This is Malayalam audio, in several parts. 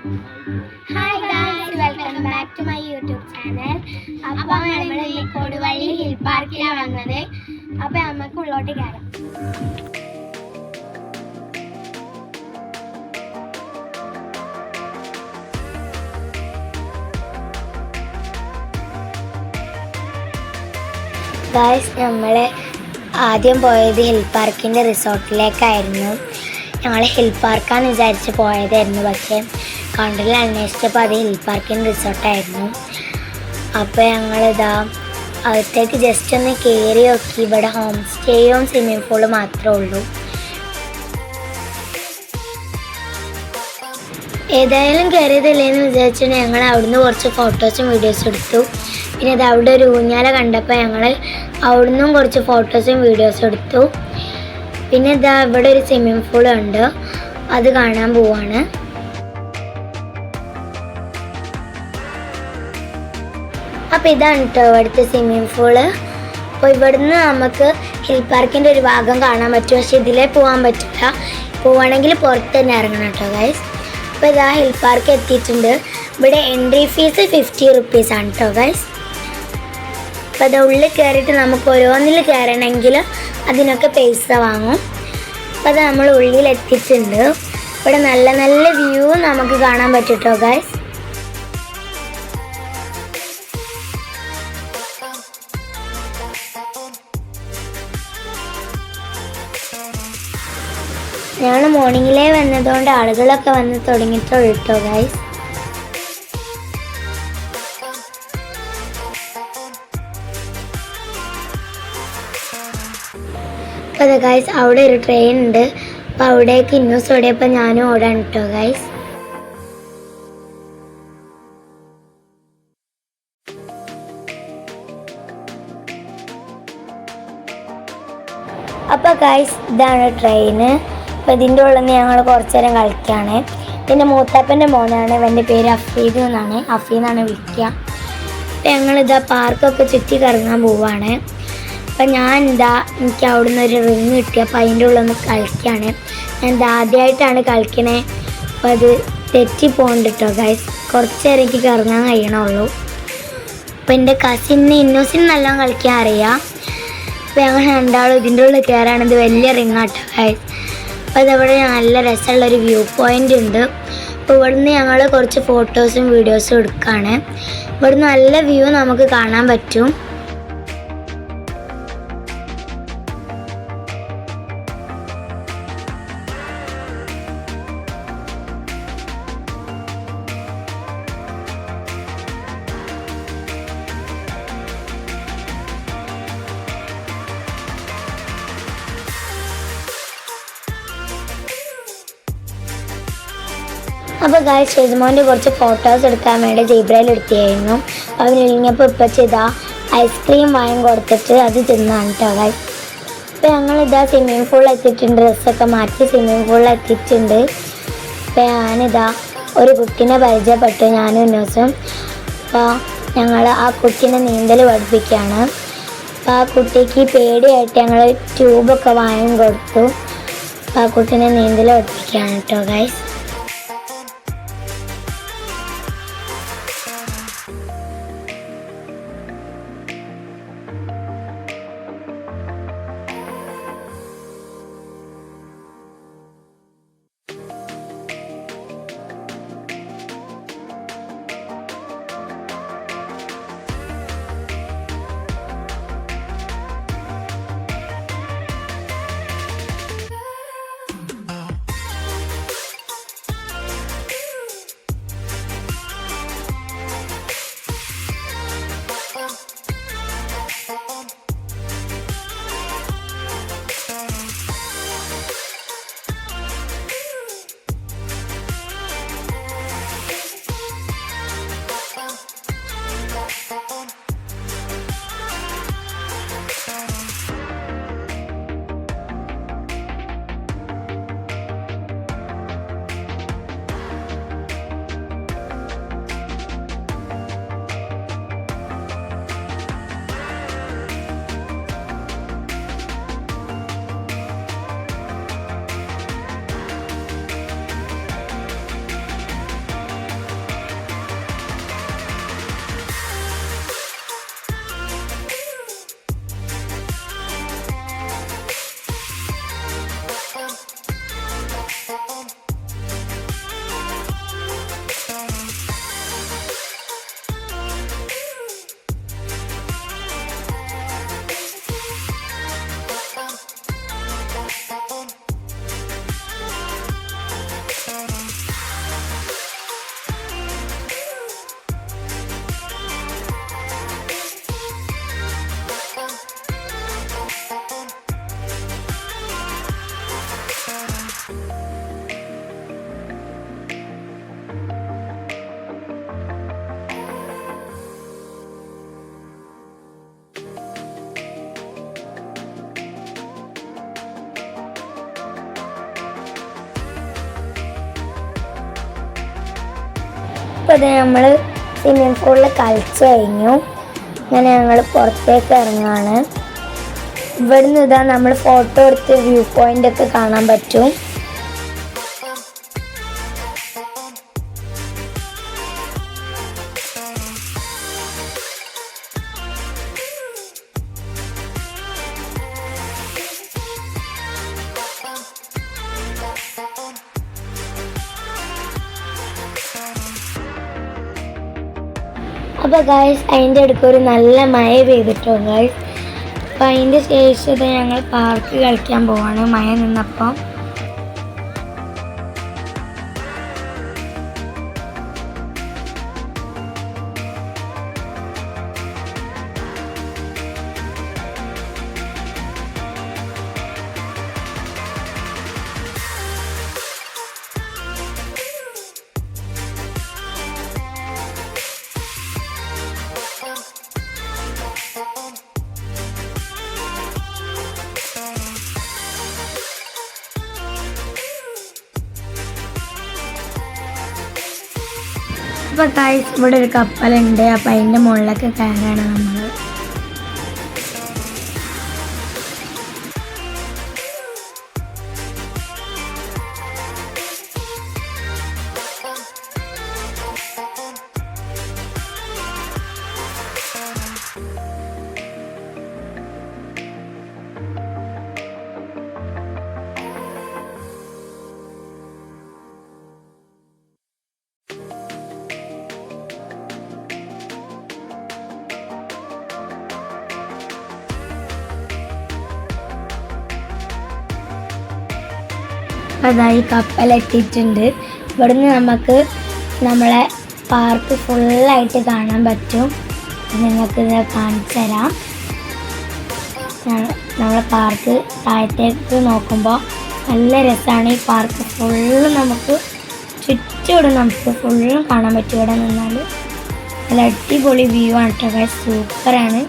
Hi guys, welcome back to my YouTube channel. അപ്പോൾ നമ്മൾ ഈ കൊടുവള്ളി ഹിൽ പാർക്കിലാണ് വന്നത്. അപ്പോൾ നമുക്ക് ഉള്ളോട്ട് കയറാം. ഗായ്സ്, നമ്മൾ ആദ്യം പോയത് ഹിൽ പാർക്കിൻ്റെ റിസോർട്ടിലേക്കായിരുന്നു. ഞങ്ങൾ ഹിൽ പാർക്കാന്ന് വിചാരിച്ച് പോയതായിരുന്നു, പക്ഷേ കൗണ്ടറിൽ അന്വേഷിച്ചപ്പോൾ അത് ഹിൽ പാർക്കിൻ്റെ റിസോർട്ടായിരുന്നു. അപ്പോൾ ഞങ്ങളിതാ അകത്തേക്ക് ജസ്റ്റ് ഒന്ന് കയറി നോക്കി. ഇവിടെ ഹോം സ്റ്റേയും സ്വിമ്മിംഗ് പൂളും മാത്രമേ ഉള്ളൂ. ഏതായാലും കയറിയതല്ലേന്ന് വിചാരിച്ചിട്ട് ഞങ്ങൾ അവിടുന്ന് കുറച്ച് ഫോട്ടോസും വീഡിയോസും എടുത്തു. പിന്നെ ഇത് അവിടെ ഒരു ഊഞ്ഞാല കണ്ടപ്പോൾ ഞങ്ങൾ അവിടുന്നും കുറച്ച് ഫോട്ടോസും വീഡിയോസും എടുത്തു. പിന്നെ ഇതാ ഇവിടെ ഒരു സ്വിമ്മിംഗ് പൂൾ ഉണ്ട്, അത് കാണാൻ പോവാണ്. അപ്പോൾ ഇതാണ് കേട്ടോ ഇവിടുത്തെ സ്വിമ്മിംഗ് പൂള്. അപ്പോൾ ഇവിടുന്ന് നമുക്ക് ഹിൽ പാർക്കിൻ്റെ ഒരു ഭാഗം കാണാൻ പറ്റും, പക്ഷേ ഇതിലേ പോകാൻ പറ്റില്ല. പോവുകയാണെങ്കിൽ പുറത്ത് തന്നെ ഇറങ്ങണം കേട്ടോ ഗൈസ്. അപ്പോൾ ഇതാ ഹിൽ പാർക്ക് എത്തിയിട്ടുണ്ട്. ഇവിടെ എൻട്രി ഫീസ് 50 റുപ്പീസാണ് കേട്ടോ ഗൈസ്. അപ്പോൾ അത് ഉള്ളിൽ കയറിയിട്ട് നമുക്ക് ഓരോന്നിൽ കയറണമെങ്കിൽ അതിനൊക്കെ പൈസ വാങ്ങും. അപ്പോൾ അത് നമ്മൾ ഉള്ളിൽ എത്തിയിട്ടുണ്ട്. ഇവിടെ നല്ല നല്ല വ്യൂ നമുക്ക് കാണാൻ പറ്റും കേട്ടോ ഗൈസ്. ഞങ്ങൾ മോർണിംഗിലേ വന്നതുകൊണ്ട് ആളുകളൊക്കെ വന്ന് തുടങ്ങിയിട്ടുള്ളൂ കേട്ടോ ഗൈസ്. അപ്പോൾ അതെ ഗൈസ്, അവിടെ ഒരു ട്രെയിൻ ഉണ്ട്. അപ്പോൾ അവിടേക്ക് ഇന്നൂസ് ഓടിയപ്പോൾ ഞാനും ഓടാൻ കേട്ടോ ഗൈസ്. അപ്പോൾ ഗൈസ്, ഇതാണ് ട്രെയിന്. അപ്പോൾ ഇതിൻ്റെ ഉള്ളിൽ നിന്ന് ഞങ്ങൾ കുറച്ച് നേരം കളിക്കുകയാണ്. ഇതിൻ്റെ മൂത്താപ്പൻ്റെ മോനാണ്, ഇവൻ്റെ പേര് അഫീദ് എന്നാണ്, അഫീന്നാണ് വിളിക്കുക. അപ്പോൾ ഞങ്ങളിതാ പാർക്കൊക്കെ ചുറ്റി കറങ്ങാൻ പോവുകയാണ്. അപ്പം എനിക്ക് അവിടെ നിന്ന് ഒരു റിങ് കിട്ടി. അപ്പോൾ അതിൻ്റെ ഉള്ളിൽ നിന്ന് കളിക്കുകയാണ്. ഞാൻ ആദ്യമായിട്ടാണ് കളിക്കണേ. അപ്പോൾ അത് തെറ്റി പോകുന്നുണ്ട് കേട്ടോ ഗൈസ്. കുറച്ച് നേരം എനിക്ക് കറങ്ങാൻ കഴിയണുള്ളൂ. അപ്പോൾ എൻ്റെ കസിന് ഇന്നോസിന് നല്ലോണം കളിക്കാൻ അറിയാം. അപ്പോൾ ഞങ്ങൾ രണ്ടാളും ഇതിൻ്റെ ഉള്ളിൽ കയറാണിത് വലിയ റിങ്ങാട്ടോ ഗൈസ്. അപ്പോൾ അതവിടെ നല്ല രസമുള്ളൊരു വ്യൂ പോയിൻ്റ് ഉണ്ട്. അപ്പോൾ ഇവിടുന്ന് ഞങ്ങൾ കുറച്ച് ഫോട്ടോസും വീഡിയോസും എടുക്കുകയാണ്. ഇവിടുന്ന് നല്ല വ്യൂ നമുക്ക് കാണാൻ പറ്റും. അപ്പോൾ ഗായ്സ്, ഷെയ്സ്മോൻ്റെ കുറച്ച് ഫോട്ടോസ് എടുക്കാൻ വേണ്ടി ജൈബ്രയിൽ എടുത്തിയായിരുന്നു. അവൻ ഇളിഞ്ഞപ്പോൾ ഇപ്പം ചെയ്താ ഐസ്ക്രീം വാങ്ങി കൊടുത്തിട്ട് അത് തിന്നാണ് കേട്ടോ ഗായ്സ്. അപ്പോൾ ഞങ്ങളിതാ സ്വിമ്മിംഗ് പൂളിൽ എത്തിയിട്ടുണ്ട്. ഡ്രസ്സൊക്കെ മാറ്റി സ്വിമ്മിംഗ് പൂളിൽ എത്തിയിട്ടുണ്ട്. അപ്പോൾ ഞാനിതാ ഒരു കുട്ടീനെ പരിചയപ്പെട്ടു, ഞാനും ഇന്നോസും. അപ്പോൾ ഞങ്ങൾ ആ കുട്ടീനെ നീന്തൽ പഠിപ്പിക്കുകയാണ്. അപ്പോൾ ആ കുട്ടിക്ക് പേടിയായിട്ട് ഞങ്ങൾ ട്യൂബൊക്കെ വാങ്ങി കൊടുത്തു. അപ്പോൾ ആ കുട്ടീനെ നീന്തൽ പഠിപ്പിക്കുകയാണ് കേട്ടോ ഗായ്സ്. ഇപ്പോൾ ഇത് നമ്മൾ സ്വിമ്മിംഗ് പൂളിൽ കളിച്ച് കഴിഞ്ഞു. അങ്ങനെ ഞങ്ങൾ പുറത്തേക്ക് ഇറങ്ങാണ്. ഇവിടുന്ന് ഇതാ നമ്മൾ ഫോട്ടോ എടുത്ത് വ്യൂ പോയിന്റ് ഒക്കെ കാണാൻ പറ്റും. അപ്പോൾ ഗൈസ് അതിൻ്റെ അടുക്ക് ഒരു നല്ല മഴ പെയ്തിട്ടോ ഗൈസ്. അപ്പോൾ അതിൻ്റെ ശേഷം ഞങ്ങൾ പാർക്ക് കളിക്കാൻ പോവാണ് മഴ നിന്നപ്പം. അപ്പോൾ ഗൈസ് ഇവിടെ ഒരു കപ്പലുണ്ട്. അപ്പോൾ അതിൻ്റെ മുകളിലൊക്കെ കയറാണ് നമ്മൾ. അതായി കപ്പലെത്തിയിട്ടുണ്ട്. ഇവിടുന്ന് നമുക്ക് നമ്മളെ പാർക്ക് ഫുള്ളായിട്ട് കാണാൻ പറ്റും. നിങ്ങൾക്ക് ഇത് കാണിച്ചു തരാം. നമ്മളെ പാർക്ക് താഴത്തേക്ക് നോക്കുമ്പോൾ നല്ല രസമാണ്. ഈ പാർക്ക് ഫുള്ള് നമുക്ക് ചുറ്റോടും നമുക്ക് ഫുള്ളും കാണാൻ പറ്റും. ഇവിടെ നിന്നാൽ നല്ല അടിപൊളി വ്യൂ ആണ് കേട്ടോ. സൂപ്പറാണ്.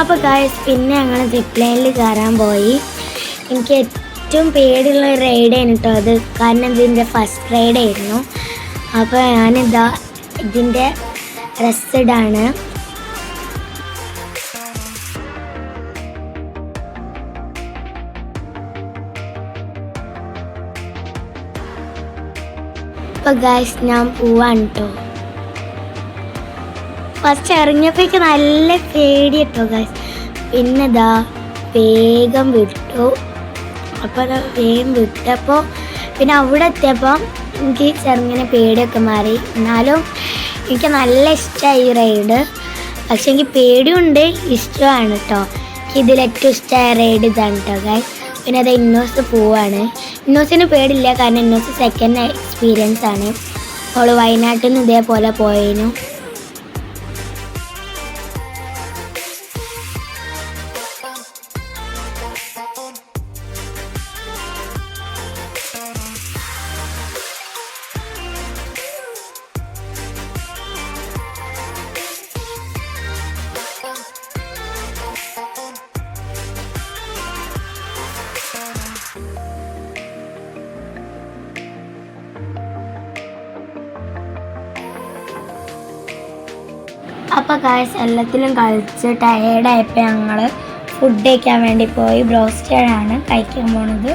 അപ്പോൾ ഗൈസ് പിന്നെ ഞങ്ങൾ സിപ്പ് ലൈനിൽ കയറാൻ പോയി. എനിക്ക് ഏറ്റവും പേടിയുള്ള റൈഡായിരുന്നു കേട്ടോ അത്. കാരണം ഇതിൻ്റെ ഫസ്റ്റ് റൈഡായിരുന്നു. അപ്പോൾ ഞാനിതാ ഇതിൻ്റെ റെസ്റ്റഡാണ്. അപ്പോൾ ഗൈസ് ഞാൻ പോവാണ് കേട്ടോ. ഫസ്റ്റ് ഇറങ്ങിയപ്പോഴേക്ക് നല്ല പേടി കേട്ടോ ഗൈസ്. പിന്നെ ഇതാ വേഗം വിട്ടു. അപ്പോൾ വേഗം വിട്ടപ്പോൾ പിന്നെ അവിടെ എത്തിയപ്പോൾ എനിക്ക് ചെറുങ്ങനെ പേടിയൊക്കെ മാറി. എന്നാലും എനിക്ക് നല്ല ഇഷ്ടമായി ഈ റൈഡ്. പക്ഷെ എനിക്ക് പേടിയുണ്ട്, ഇഷ്ടമാണ് കേട്ടോ. ഇതിലേറ്റവും ഇഷ്ടമായ റൈഡ് ഇതാണ് കേട്ടോ ഗൈസ്. പിന്നെ അത് ഇന്നോസ് പോവാണ്. ഇന്നോസിന് പേടില്ല, കാരണം ഇന്നോസ് സെക്കൻഡ് എക്സ്പീരിയൻസ് ആണ്. അവൾ വയനാട്ടിൽ നിന്ന് ഇതേപോലെ പോയതിനു. അപ്പോൾ ഗൈസ് എല്ലാത്തിലും കളിച്ച് ടയേർഡായപ്പോൾ ഞങ്ങൾ ഫുഡ് കഴിക്കാൻ വേണ്ടി പോയി. ബ്രോസ്റ്റഡാണ് കഴിക്കാൻ പോണത്.